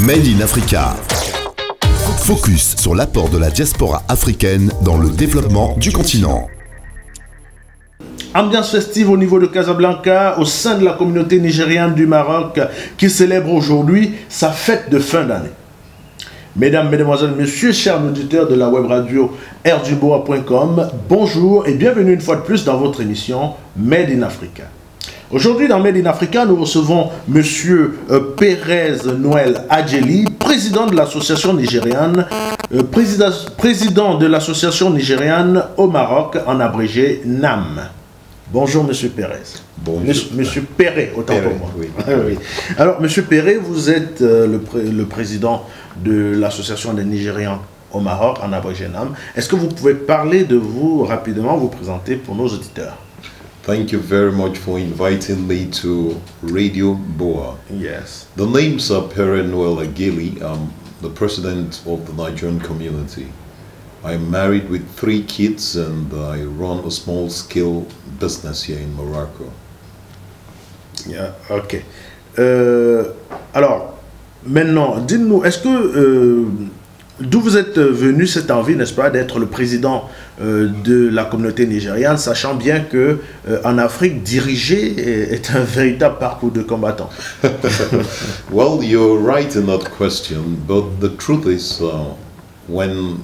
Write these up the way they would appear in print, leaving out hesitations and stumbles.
Made in Africa. Focus sur l'apport de la diaspora africaine dans le développement du continent. Ambiance festive au niveau de Casablanca, au sein de la communauté nigériane du Maroc, qui célèbre aujourd'hui sa fête de fin d'année. Mesdames, Mesdemoiselles, Messieurs, chers auditeurs de la web radio rdubois.com, bonjour et bienvenue une fois de plus dans votre émission Made in Africa. Aujourd'hui, dans Made in Africa, nous recevons M. Pérez Noël Adjeli, président de l'association nigériane, président de l'association nigériane au Maroc, en abrégé NAM. Bonjour, M. Pérez. Bonjour. Monsieur Perret, autant pour moi. Oui. Oui. Alors, M. Perret, vous êtes le président de l'association des Nigérians au Maroc, en abrégé NAM. Est-ce que vous pouvez parler de vous rapidement, vous présenter pour nos auditeurs? Thank you very much for inviting me to Radio Boa. Yes. The names are Pere Noel Agili. I'm the president of the Nigerian community. I'm married with 3 kids and I run a small-scale business here in Morocco. Yeah, ok. Alors, maintenant, dites-nous, est-ce que d'où vous êtes venu cette envie, n'est-ce pas, d'être le président de la communauté nigériane, sachant bien que en Afrique, diriger est un véritable parcours de combattant? Well, you're right in that question, but the truth is, when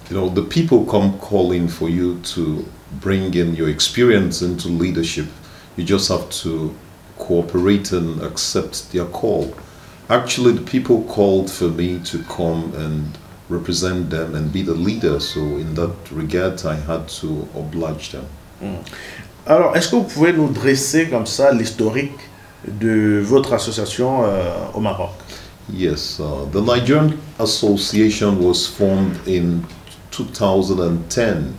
the people come calling for you to bring in your experience into leadership, you just have to cooperate and accept their call. Actually, the people called for me to come and represent them and be the leader, so in that regard I had to oblige them. Alors, est-ce que vous pouvez nous dresser comme ça l'historique de votre association au Maroc? Yes, the Nigerian Association was formed in 2010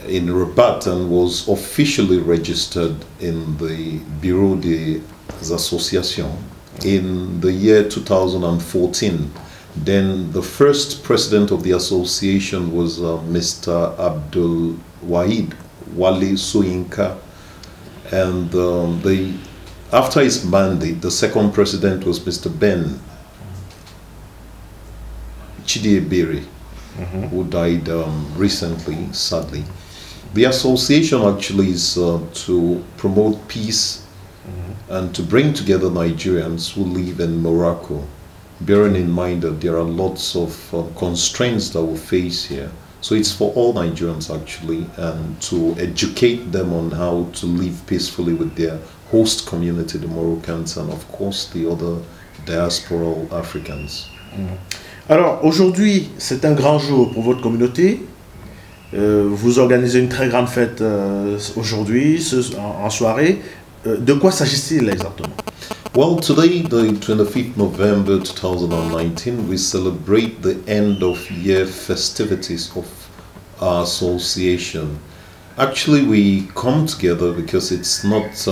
in Rabat and was officially registered in the Bureau des Associations in the year 2014. Then the first president of the association was Mr. Abdul Wahid Wali Soyinka, and after his mandate, the second president was Mr. Ben Chidiebere, who died recently, sadly. The association actually is to promote peace and to bring together Nigerians who live in Morocco, bearing in mind that there are lots of constraints that we face here. So it's for all Nigerians actually, and to educate them on how to live peacefully with their host community, the Moroccans, and of course the other diasporal Africans. Alors aujourd'hui, c'est un grand jour pour votre communauté. Vous organisez une très grande fête aujourd'hui, en soirée. De quoi s'agit-il exactement? Well, today, the 25th November 2019, we celebrate the end of year festivities of our association. Actually, we come together because it's not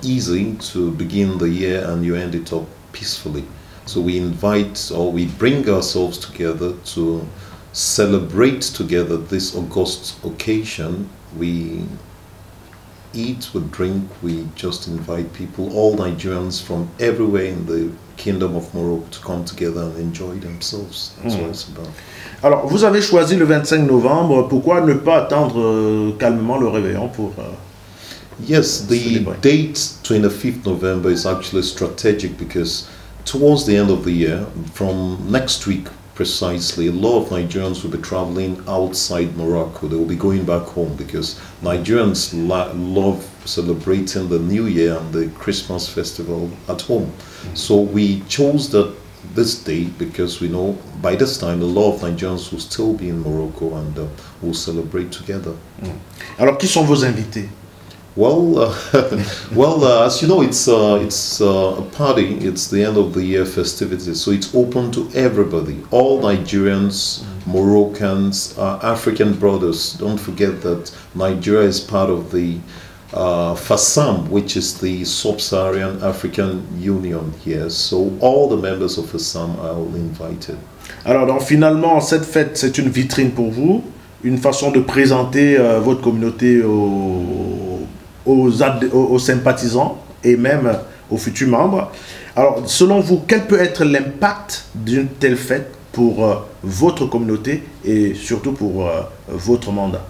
easy to begin the year and you end it up peacefully. So we invite, or we bring ourselves together to celebrate together this august occasion. We eat, we drink, we just invite people, all Nigerians from everywhere in the Kingdom of Morocco, to come together and enjoy themselves. That's what it's about. Alors, vous avez choisi le 25 novembre. Pourquoi ne pas attendre calmement le réveillon pour Yes, the date 25th November is actually strategic because towards the end of the year, from next week precisely, a lot of Nigerians will be traveling outside Morocco. They will be going back home because Nigerians love celebrating the New Year and the Christmas festival at home. So we chose this date because we know by this time a lot of Nigerians will still be in Morocco and will celebrate together. Alors, qui sont vos invités? Well, as you know, it's a party. It's the end of the year festivities, so it's open to everybody, all Nigerians, Moroccans, African brothers. Don't forget that Nigeria is part of the FASAM, which is the Sub-Saharan African Union here. So all the members of FASAM are all invited. Alors, donc, finalement, cette fête, c'est une vitrine pour vous, une façon de présenter votre communauté aux sympathisants et même aux futurs membres. Alors, selon vous, quel peut être l'impact d'une telle fête pour votre communauté et surtout pour votre mandat?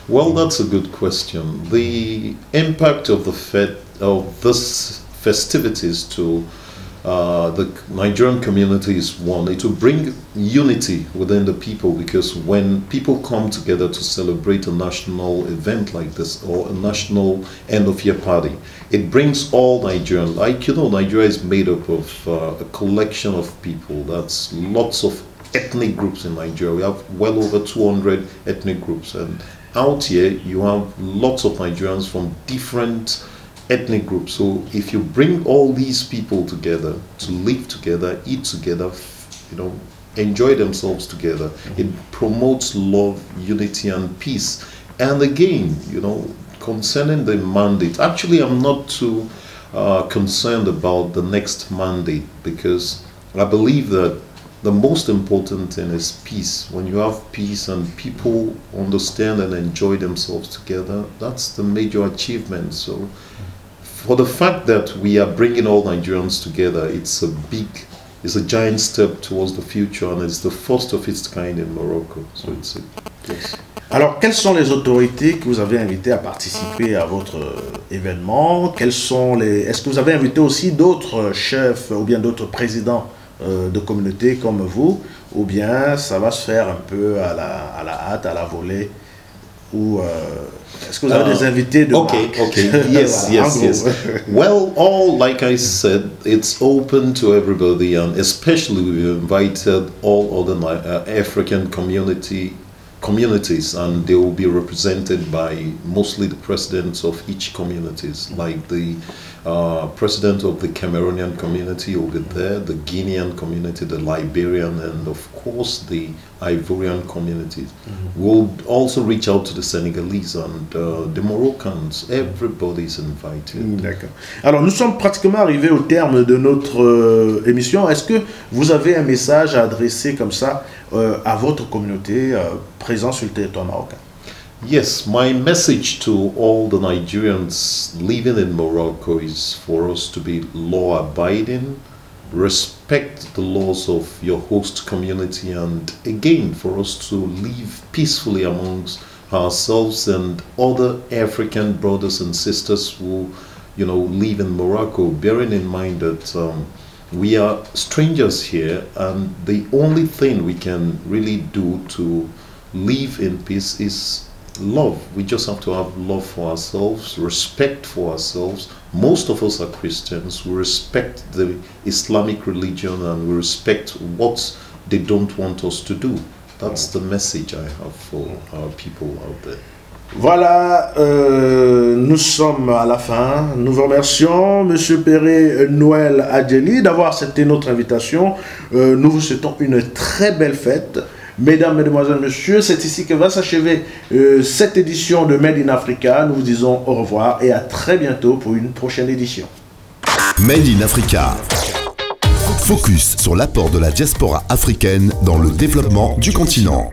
Well, that's a good question. The impact of the fete, of this festivities to the Nigerian community is one. It will bring unity within the people, because when people come together to celebrate a national event like this or a national end-of-year party, it brings all Nigerians. Like, you know, Nigeria is made up of a collection of people. That's lots of ethnic groups in Nigeria. We have well over 200 ethnic groups, and out here you have lots of Nigerians from different ethnic groups. So if you bring all these people together to live together, eat together, you know, enjoy themselves together, it promotes love, unity, and peace. And again, you know, concerning the mandate, actually I'm not too concerned about the next mandate, because I believe that the most important thing is peace. When you have peace and people understand and enjoy themselves together, that's the major achievement. So for the fact that we are bringing all Nigerians together, it's a giant step towards the future, and it's the first of its kind in Morocco. So it's yes. Alors, quelles sont les autorités que vous avez invitées à participer à votre événement? Est-ce que vous avez invité aussi d'autres chefs ou bien d'autres présidents de communautés comme vous, ou bien ça va se faire un peu à la hâte, à la volée? Ou est-ce que vous avez des invités de Okay. Yes, voilà, yes. Well, like I said, it's open to everybody, and especially we invited all other African communities, and they will be represented by mostly the presidents of each communities, like the president of the Cameroonian community will be there, the Guinean community, the Liberian, and of course the Ivorian communities. We'll also reach out to the Senegalese and the Moroccans. Everybody is invited. D'accord. Alors, nous sommes pratiquement arrivés au terme de notre émission. Est-ce que vous avez un message à adresser comme ça à votre communauté présente sur le territoire marocain? Yes, my message to all the Nigerians living in Morocco is for us to be law-abiding, respect the laws of your host community, and again, for us to live peacefully amongst ourselves and other African brothers and sisters who, you know, live in Morocco, bearing in mind that we are strangers here, and the only thing we can really do to live in peace is love. We just have to have love for ourselves, respect for ourselves. Most of us are Christians. We respect the Islamic religion, and we respect what they don't want us to do. That's the message I have for our people out there. Voilà, nous sommes à la fin. Nous vous remercions, Monsieur Péré Noël Adjeli, d'avoir accepté notre invitation. Nous vous souhaitons une très belle fête. Mesdames, Mesdemoiselles, Messieurs, c'est ici que va s'achever cette édition de Made in Africa. Nous vous disons au revoir et à très bientôt pour une prochaine édition. Made in Africa. Focus sur l'apport de la diaspora africaine dans le développement du continent.